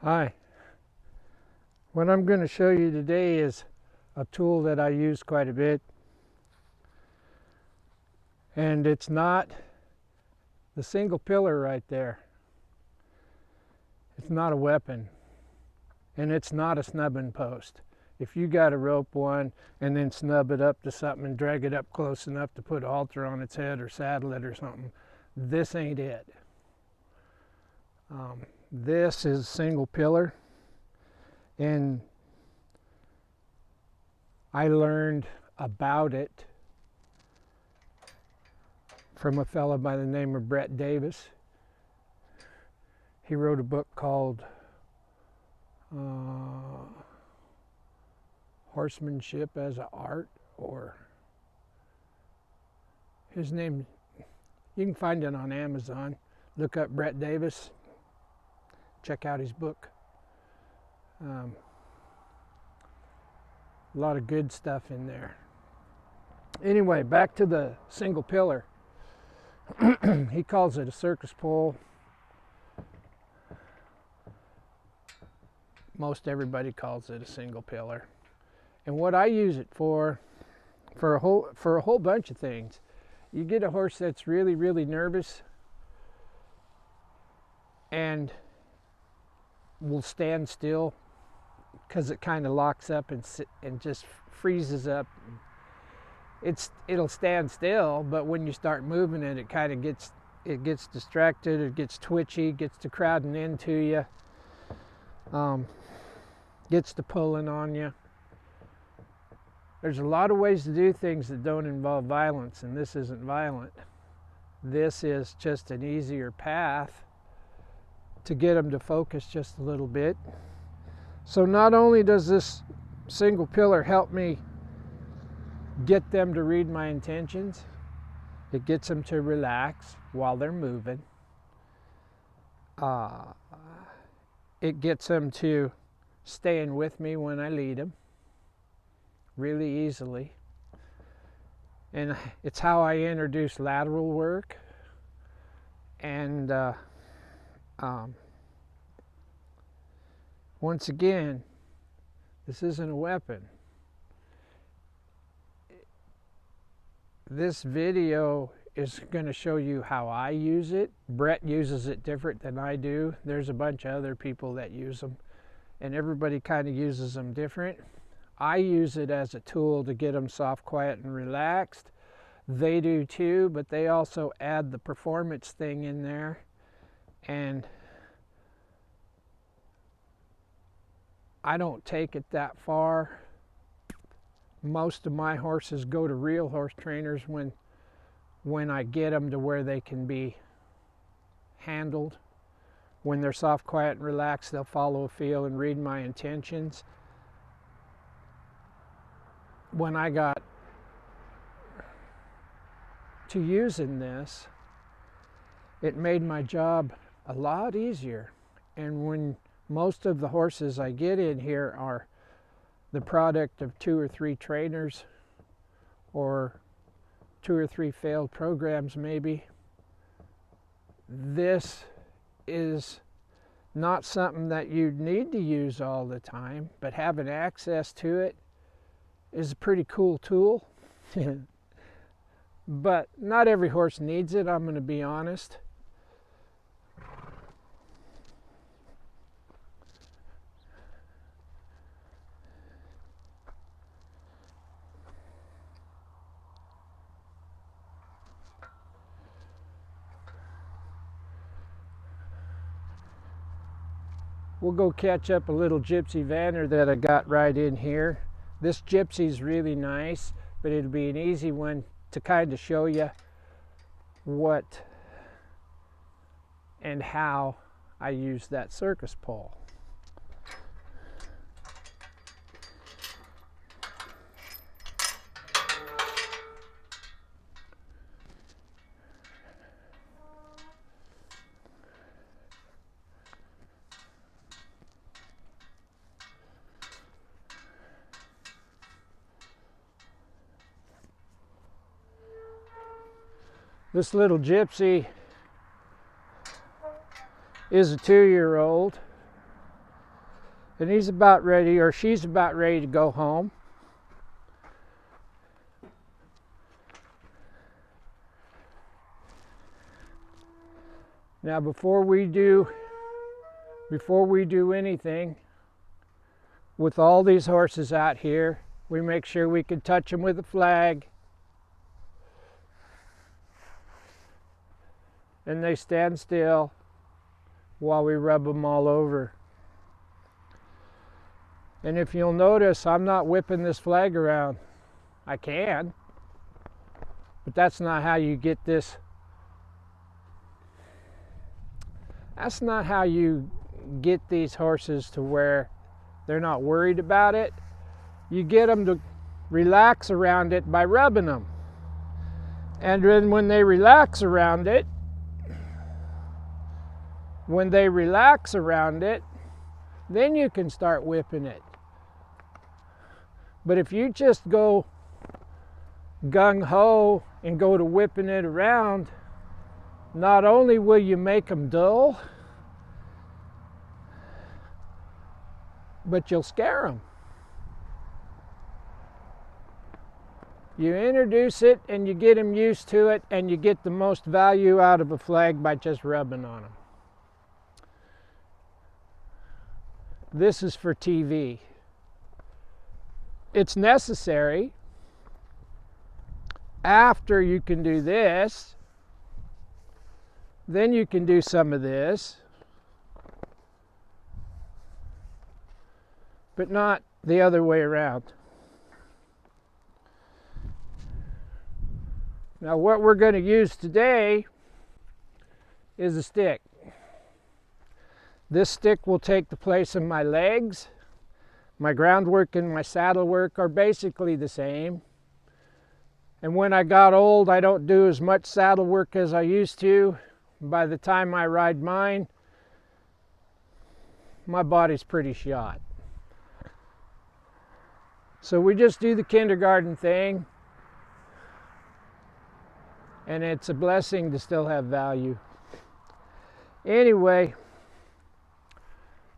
Hi, what I'm going to show you today is a tool that I use quite a bit, and it's not the single pillar right there. It's not a weapon, and it's not a snubbing post. If you got a rope one and then snub it up to something and drag it up close enough to put a halter on its head or saddle it or something, this ain't it. This is a single pillar, and I learned about it from a fellow by the name of Brett Davis. He wrote a book called Horsemanship as an Art, or his name, you can find it on Amazon. Look up Brett Davis, check out his book. A lot of good stuff in there. Anyway, back to the single pillar. He calls it a circus pole. Most everybody calls it a single pillar. And what I use it for a whole bunch of things. You get a horse that's really, really nervous and will stand still because it kind of locks up and just freezes up. It'll stand still, but when you start moving it, it kind of gets distracted, it gets twitchy, gets to crowding into you, gets to pulling on you. There's a lot of ways to do things that don't involve violence, and this isn't violent. This is just an easier path to get them to focus just a little bit. So not only does this single pillar help me get them to read my intentions, it gets them to relax while they're moving. It gets them to staying with me when I lead them really easily. And it's how I introduce lateral work. And once again, this isn't a weapon. This video is going to show you how I use it. Brett uses it different than I do. There's a bunch of other people that use them, and everybody kind of uses them different. I use it as a tool to get them soft, quiet, and relaxed. They do too, but they also add the performance thing in there. And I don't take it that far. Most of my horses go to real horse trainers when I get them to where they can be handled. When they're soft, quiet, and relaxed, they'll follow a feel and read my intentions. When I got to using this, it made my job a lot easier. And when most of the horses I get in here are the product of 2 or 3 trainers or 2 or 3 failed programs maybe, this is not something that you need to use all the time, but having access to it is a pretty cool tool. But not every horse needs it, I'm going to be honest. We'll go catch up a little gypsy vanner that I got right in here. This gypsy's really nice, but it'll be an easy one to kind of show you what and how I use that circus pole. This little gypsy is a 2-year-old, And he's about ready, or she's about ready to go home. Now before we do anything with all these horses out here, we make sure we can touch them with a flag. And they stand still while we rub them all over. And if you'll notice, I'm not whipping this flag around. I can, but that's not how you get this. That's not how you get these horses to where they're not worried about it. You get them to relax around it by rubbing them. And then when they relax around it, then you can start whipping it. But if you just go gung-ho and go to whipping it around, not only will you make them dull, but you'll scare them. You introduce it and you get them used to it, and you get the most value out of a flag by just rubbing on them. This is for TV. It's necessary. After you can do this, then you can do some of this, but not the other way around. Now what we're going to use today is a stick. This stick will take the place of my legs. My groundwork and my saddle work are basically the same. And when I got old, I don't do as much saddle work as I used to. By the time I ride mine, my body's pretty shot. So we just do the kindergarten thing. And it's a blessing to still have value. Anyway,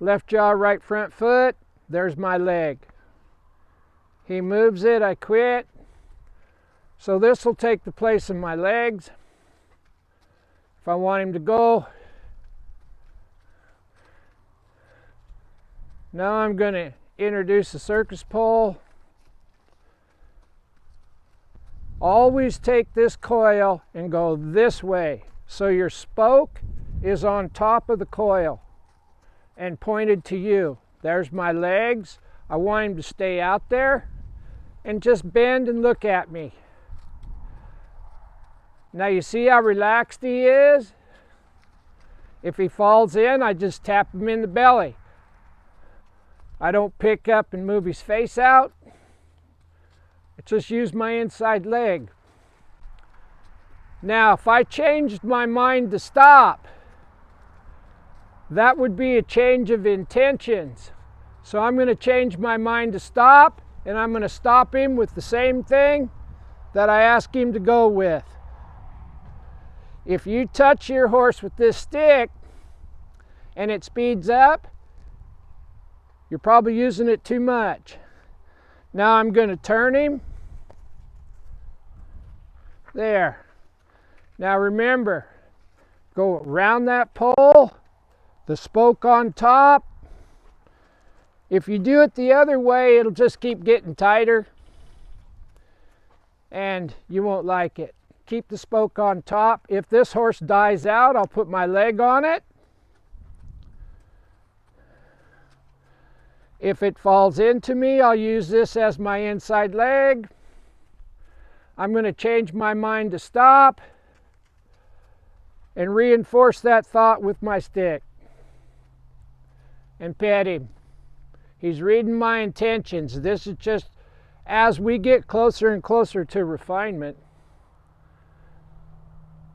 left jaw, right front foot, there's my leg. He moves it, I quit. So this will take the place of my legs. If I want him to go, now I'm going to introduce a circus pole. Always take this coil and go this way, so your spoke is on top of the coil and pointed to you. There's my legs. I want him to stay out there and just bend and look at me. Now you see how relaxed he is? If he falls in, I just tap him in the belly. I don't pick up and move his face out. I just use my inside leg. Now, if I changed my mind to stop, that would be a change of intentions. So I'm going to change my mind to stop, and I'm going to stop him with the same thing that I asked him to go with. If you touch your horse with this stick and it speeds up, you're probably using it too much. Now I'm going to turn him. There. Now remember, go around that pole, the spoke on top. If you do it the other way, it'll just keep getting tighter and you won't like it. Keep the spoke on top. If this horse dies out, I'll put my leg on it. If it falls into me, I'll use this as my inside leg. I'm going to change my mind to stop and reinforce that thought with my stick and pet him. He's reading my intentions. This is just as we get closer and closer to refinement.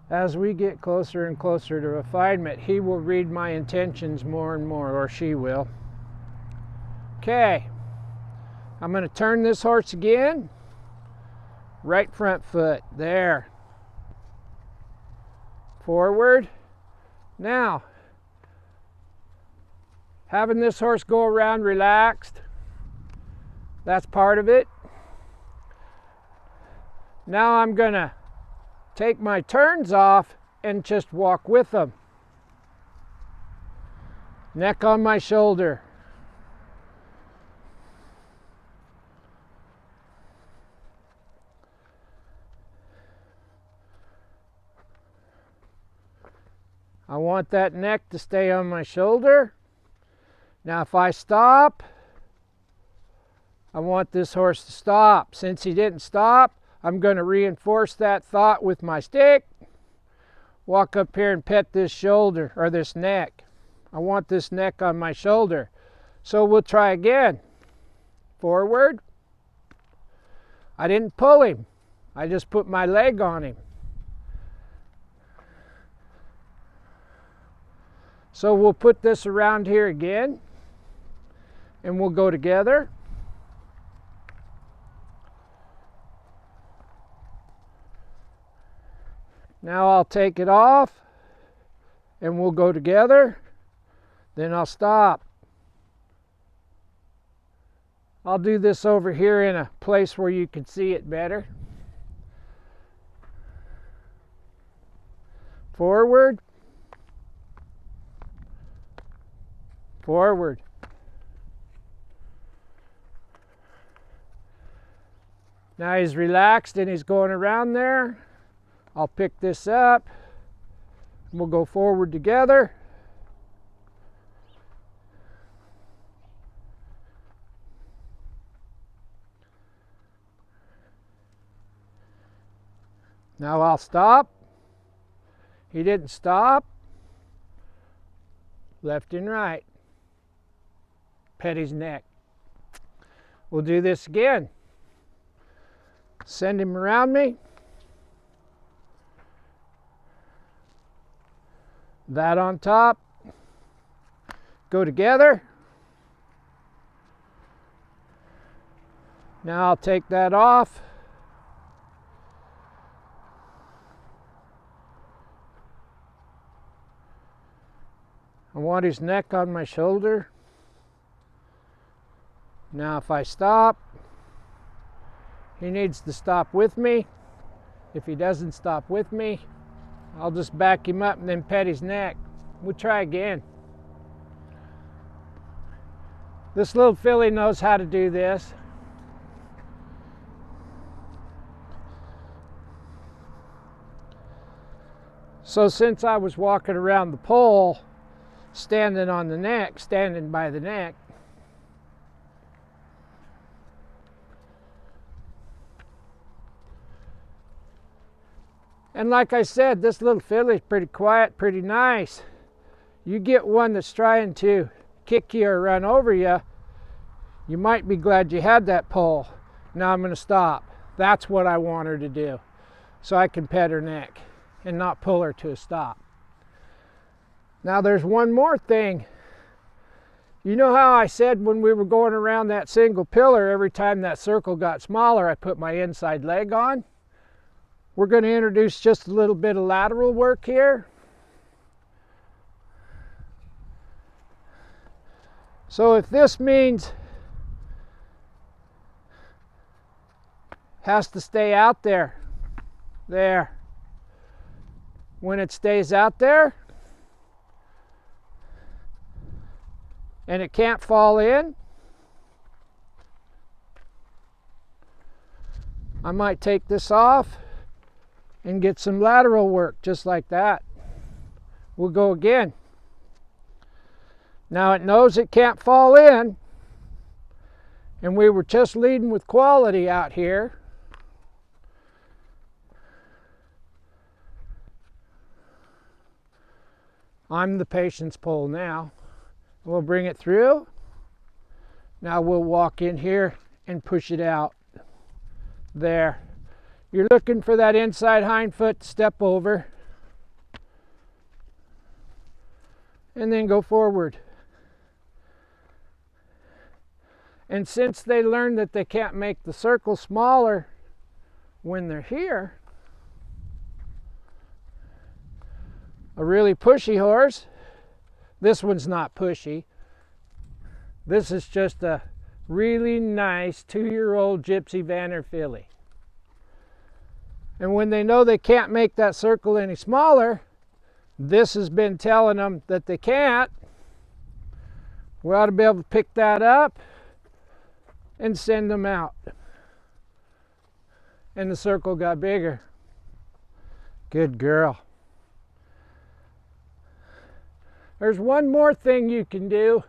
As we get closer and closer to refinement, he will read my intentions more and more, or she will. Okay, I'm going to turn this horse again. Right front foot, there. Forward. Now, Having this horse go around relaxed, that's part of it. Now I'm gonna take my turns off and just walk with them. Neck on my shoulder. I want that neck to stay on my shoulder. Now if I stop, I want this horse to stop. Since he didn't stop, I'm going to reinforce that thought with my stick. Walk up here and pet this shoulder or this neck. I want this neck on my shoulder. So we'll try again. Forward. I didn't pull him. I just put my leg on him. So we'll put this around here again, and we'll go together. Now I'll take it off, and we'll go together. Then I'll stop. I'll do this over here in a place where you can see it better. Forward. Forward. Now he's relaxed and he's going around there. I'll pick this up. We'll go forward together. Now I'll stop. He didn't stop. Left and right. Pet his neck. We'll do this again. Send him around me. That on top. Go together. Now I'll take that off. I want his neck on my shoulder. Now if I stop, he needs to stop with me. If he doesn't stop with me, I'll just back him up and then pet his neck. We'll try again. This little filly knows how to do this. So since I was walking around the pole, standing on the neck, standing by the neck, and like I said, this little filly's pretty quiet, pretty nice. You get one that's trying to kick you or run over you, you might be glad you had that pole. Now I'm going to stop. That's what I want her to do, so I can pet her neck and not pull her to a stop. Now there's one more thing. You know how I said when we were going around that single pillar, every time that circle got smaller, I put my inside leg on? We're going to introduce just a little bit of lateral work here. So if this means has to stay out there, when it stays out there and it can't fall in, I might take this off and get some lateral work just like that. We'll go again. Now it knows it can't fall in, and we were just leading with quality out here. I'm the patience pole now. We'll bring it through. Now we'll walk in here and push it out. There. You're looking for that inside hind foot to step over. And then go forward. And since they learned that they can't make the circle smaller when they're here, a really pushy horse, this one's not pushy, This is just a really nice 2-year-old Gypsy Vanner filly. And when they know they can't make that circle any smaller, this has been telling them that they can't. We ought to be able to pick that up and send them out. And the circle got bigger. Good girl. There's one more thing you can do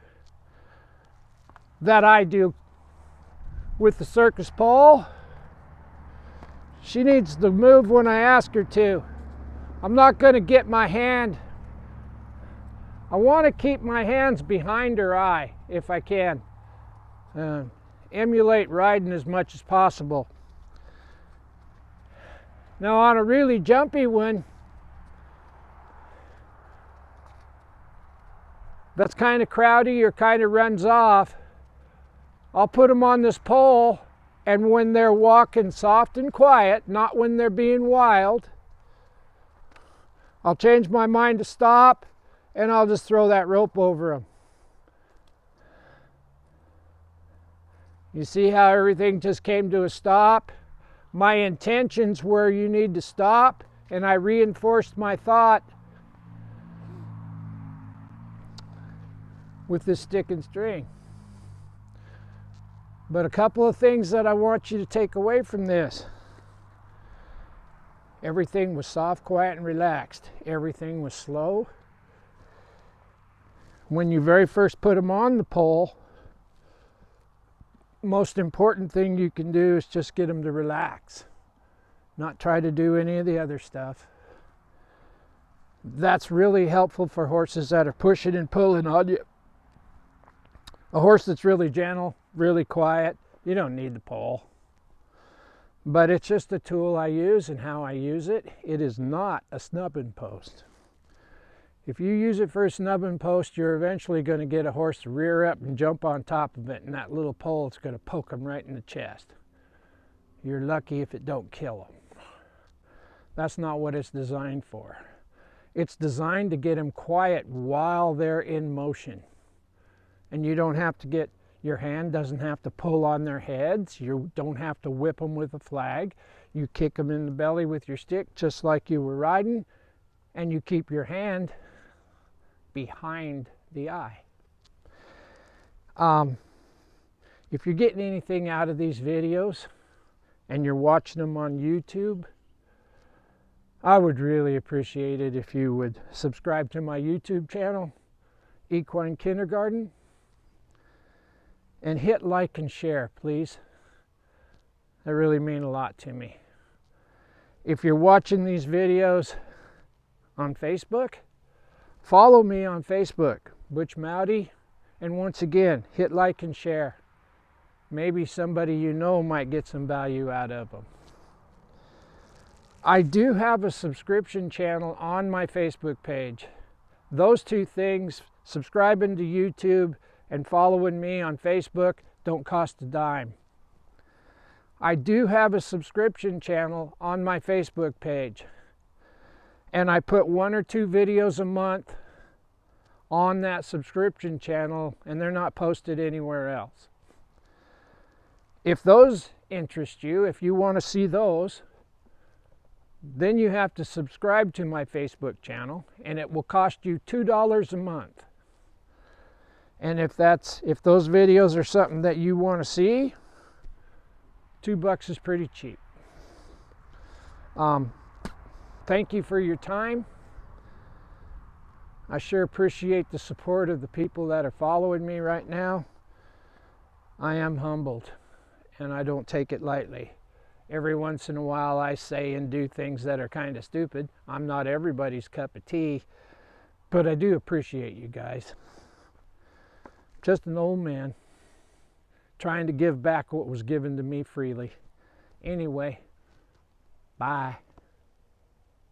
that I do with the circus pole. She needs to move when I ask her to. I'm not going to get my hand. I want to keep my hands behind her eye if I can. Emulate riding as much as possible. Now on a really jumpy one, that's kind of crowdy or kind of runs off, I'll put them on this pole, and when they're walking soft and quiet, not when they're being wild, I'll change my mind to stop, and I'll just throw that rope over them. You see how everything just came to a stop? My intentions were you need to stop, and I reinforced my thought with this stick and string. But a couple of things that I want you to take away from this. Everything was soft, quiet, and relaxed. Everything was slow. When you very first put them on the pole, most important thing you can do is just get them to relax. Not try to do any of the other stuff. That's really helpful for horses that are pushing and pulling on you. A horse that's really gentle, really quiet, you don't need the pole. But it's just a tool I use and how I use it. It is not a snubbing post. If you use it for a snubbing post, you're eventually going to get a horse to rear up and jump on top of it, and that little pole is going to poke them right in the chest. You're lucky if it don't kill them. That's not what it's designed for. It's designed to get them quiet while they're in motion. And you don't have to get, your hand doesn't have to pull on their heads. You don't have to whip them with a flag. You kick them in the belly with your stick just like you were riding, and you keep your hand behind the eye. If you're getting anything out of these videos and you're watching them on YouTube, I would really appreciate it if you would subscribe to my YouTube channel, Equine Kindergarten, and hit like and share, please. That really means a lot to me. If you're watching these videos on Facebook, follow me on Facebook, Butch Mowdy, and once again, hit like and share. Maybe somebody you know might get some value out of them. I do have a subscription channel on my Facebook page. Those two things, subscribing to YouTube and following me on Facebook, don't cost a dime. I do have a subscription channel on my Facebook page, and I put 1 or 2 videos a month on that subscription channel, and they're not posted anywhere else. If those interest you, if you want to see those, then you have to subscribe to my Facebook channel, and it will cost you $2 a month. And if those videos are something that you want to see, $2 is pretty cheap. Thank you for your time. I sure appreciate the support of the people that are following me right now. I am humbled, and I don't take it lightly. Every once in a while I say and do things that are kind of stupid. I'm not everybody's cup of tea, but I do appreciate you guys. Just an old man trying to give back what was given to me freely. Anyway, bye.